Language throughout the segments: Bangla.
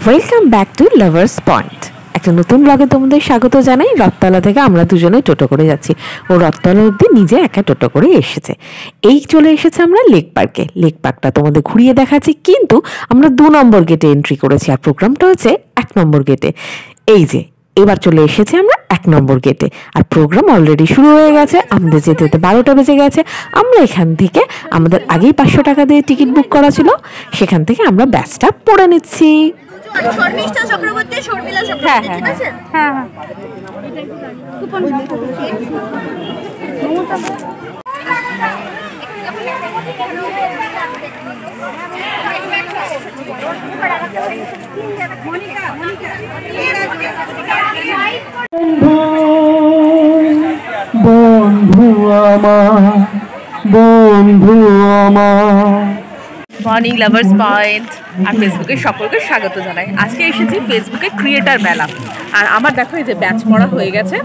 Welcome back to lovers point. একটা নতুন ব্লগে তোমাদের স্বাগত জানাই। রথতলা থেকে আমরা দুজনে টোটো করে যাচ্ছি। ও রথতলা অবধি নিজে একা টোটো করে এসেছে। এই চলে এসেছে আমরা লেক পার্কে। লেক পার্কটা তোমাদের ঘুরিয়ে দেখাচ্ছি, কিন্তু আমরা 2 নম্বর গেটে এন্ট্রি করেছি আর প্রোগ্রামটা হচ্ছে 1 নম্বর গেটে। এই যে এবার চলে এসেছে আমরা 1 নম্বর গেটে, আর প্রোগ্রাম অলরেডি শুরু হয়ে গেছে। আমাদের যেতে যেতে 12টা বেজে গেছে। আমরা এখান থেকে আমাদের আগেই 500 টাকা দিয়ে টিকিট বুক করা ছিল, সেখান থেকে আমরা ব্যাচটা পড়ে নিচ্ছি। শর্মিষ্ঠা চক্রবর্তী, শর্মিলা চক্রবর্তী, ঠিক আছে? হ্যাঁ হ্যাঁ। বন্ধু আমার, বন্ধু আমার। মর্নিং লাভার্স পয়েন্ট আর ফেসবুকে সকলকে স্বাগত জানাই। আজকে এসেছি ফেসবুকে ক্রিয়েটার মেলা, আর আমার দেখো এই যে ব্যাচ পড়া হয়ে গেছে,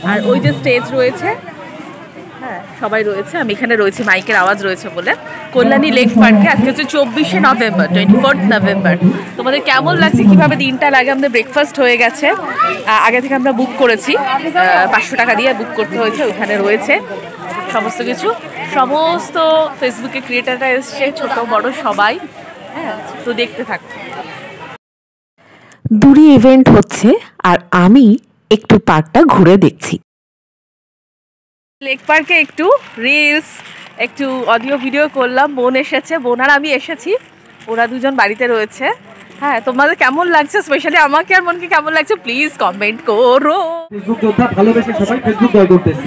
আর ওই যে স্টেজ রয়েছে, হ্যাঁ সবাই রয়েছে। আমি এখানে রয়েছি, মাইকের আওয়াজ রয়েছে বলে। কল্যাণী লেক পার্কে আজকে হচ্ছে 24শে নভেম্বর, 24th নভেম্বর। তোমাদের কেমন লাগছে, কীভাবে দিনটা লাগে? আমাদের ব্রেকফাস্ট হয়ে গেছে, আগে থেকে আমরা বুক করেছি, 500 টাকা দিয়ে বুক করতে হয়েছে। ওইখানে রয়েছে সমস্ত কিছু, সমস্ত ফেসবুকে ক্রিয়েটাররা এসছে, ছোট বড় সবাই। হ্যাঁ, তো দেখতে থাকো। দূরে ইভেন্ট হচ্ছে আর আমি একটু পার্কটা ঘুরে দেখছি। লেক পার্কে একটু রিলস, একটু অডিও ভিডিও করলাম। বোন এসেছে, বোন আর আমি এসেছি, ওরা দুজন বাড়িতে রয়েছে। হ্যাঁ, তোমাদের কেমন লাগছে, স্পেশালি আমাকে আর বোনকে কেমন লাগছে প্লিজ কমেন্ট করো। ফেসবুক যোদ্ধা ভালোবেসে সবাই ফেসবুক জয় করতেছে।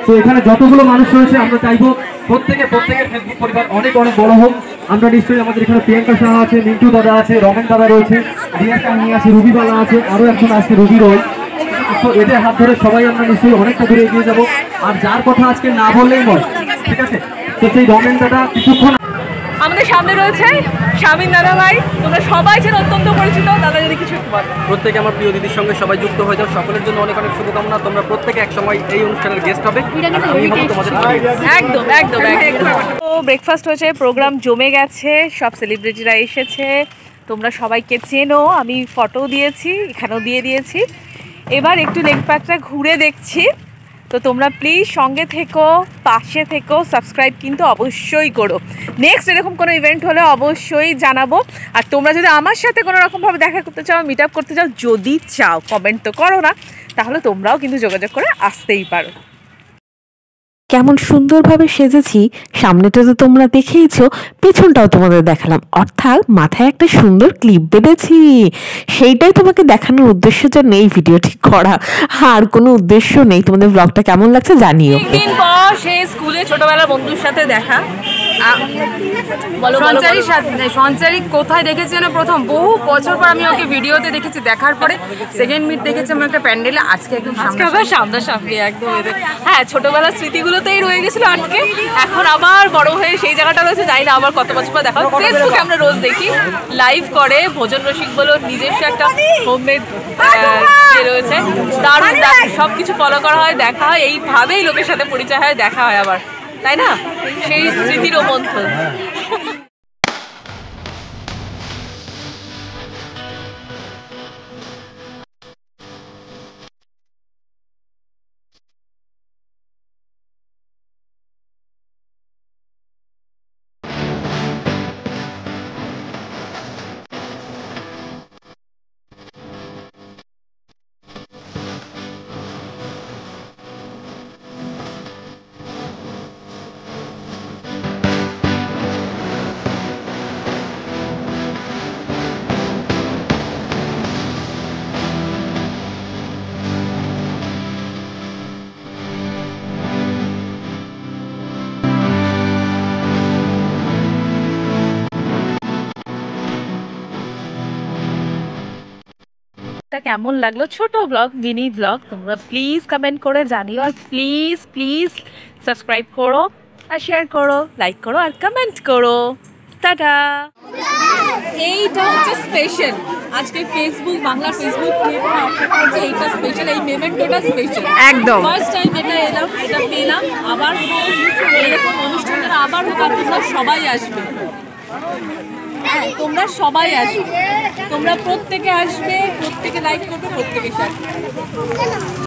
তো এখানে যতগুলো মানুষ রয়েছে আমরা চাইবো প্রত্যেকের ফেসবুক পরিবার অনেক অনেক বড় হোক। আমরা নিশ্চয়ই আমাদের এখানে প্রিয়াঙ্কা সাহা আছে, মিন্টু দাদা আছে, রমেন দাদা রয়েছে, রিয়া কাহিনী আছে, রুবিবালা আছে, আরও একজন আছে রুবি রয়। তো এদের হাত ধরে সবাই আমরা নিশ্চয়ই অনেকটা দূরে এগিয়ে যাবো। আর যার কথা আজকে না বললেই নয়, ঠিক আছে? তো সেই রমেন দাদা কিছুক্ষণ আমাদের সামনে রয়েছে স্বামীন দাদা ভাই, তোমরা সবাই যেন অত্যন্ত পরিচিত। দাদা যদি কিছু একটু বলো। প্রত্যেকে আমার প্রিয় দিদির সঙ্গে সবাই যুক্ত হয়ে যাও। সকলের জন্য অনেক অনেক শুভকামনা। তোমরা প্রত্যেকে এক সময় এই অনুষ্ঠানের গেস্ট হবে, আমি হব তোমাদের। একদম একদম একদম। তো ব্রেকফাস্ট হয়েছে, প্রোগ্রাম জমে গেছে, সব সেলিব্রিটিরা এসেছে, তোমরা সবাইকে চেনো, আমি ফটো দিয়েছি, এখানেও দিয়ে দিয়েছি। এবার একটু লেক পার্কটা ঘুরে দেখছি। তো তোমরা প্লিজ সঙ্গে থেকো, পাশে থেকো, সাবস্ক্রাইব কিন্তু অবশ্যই করো। নেক্সট এরকম কোনো ইভেন্ট হলে অবশ্যই জানাবো। আর তোমরা যদি আমার সাথে কোনো রকমভাবে দেখা করতে চাও, মিট আপ করতে চাও, যদি চাও, কমেন্ট তো করো না, তাহলে তোমরাও কিন্তু যোগাযোগ করে আসতেই পারো। কেমন সুন্দরভাবে সেজেছি, সামনেটা তো তোমরা দেখেইছো, পেছনটাও তোমাদের দেখালাম। অর্থাৎ মাথায় একটা সুন্দর ক্লিপ বেঁধেছি, সেইটাই তোমাকে দেখানোর উদ্দেশ্যের জন্য এই ভিডিওটি করা, আর কোনো উদ্দেশ্য নেই। তোমাদের ব্লগটা কেমন লাগছে জানিও। দিন পর সে স্কুলে ছোটবেলার বন্ধুর সাথে দেখা। সঞ্চারী কোথায় দেখেছি না প্রথম, বহু বছর পর আমি ওকে ভিডিওতে দেখেছি। দেখার পরে সেকেন্ড মিট দেখেছি আমরা একটা প্যান্ডেলে, আজকে একদম সামনাসামনি একদম। হ্যাঁ, ছোটবেলার স্মৃতিগুলোতেই রয়ে গেছিল আটকে, এখন আবার বড় হয়ে সেই জায়গাটা রয়েছে। জানি না আবার কত বছর পর দেখা। ফেসবুকে আমরা রোজ দেখি, লাইভ করে ভোজন রসিক বলো, নিজস্ব একটা হোমমেড রয়েছে, দারুণ দারুণ সব কিছু ফলো করা হয়, দেখা হয়, এইভাবেই লোকের সাথে পরিচয় হয়, দেখা হয় আবার, তাই না? সেই স্মৃতির মন্থন। কেমন লাগলো ছোট ব্লগ, মিনি ব্লগ, তোমরা প্লিজ কমেন্ট করে জানিও। আর প্লিজ প্লিজ সাবস্ক্রাইব করো, আর শেয়ার করো, লাইক করো, আর কমেন্ট করো। টাটা। এইটা হচ্ছে স্পেশাল, আজকে ফেসবুক বাংলা ফেসবুক হচ্ছে এইটা স্পেশাল, এই মেমেন্টোটা স্পেশাল একদম। ফার্স্ট টাইম এটা এলাম, এটা পেলাম। আবার এরকম অনুষ্ঠানে আবার হোক, আপনারা সবাই আসবে। হ্যাঁ তোমরা সবাই আসবে, তোমরা প্রত্যেকে আসবে, প্রত্যেকে লাইক করবে, প্রত্যেকে শেয়ার করবে।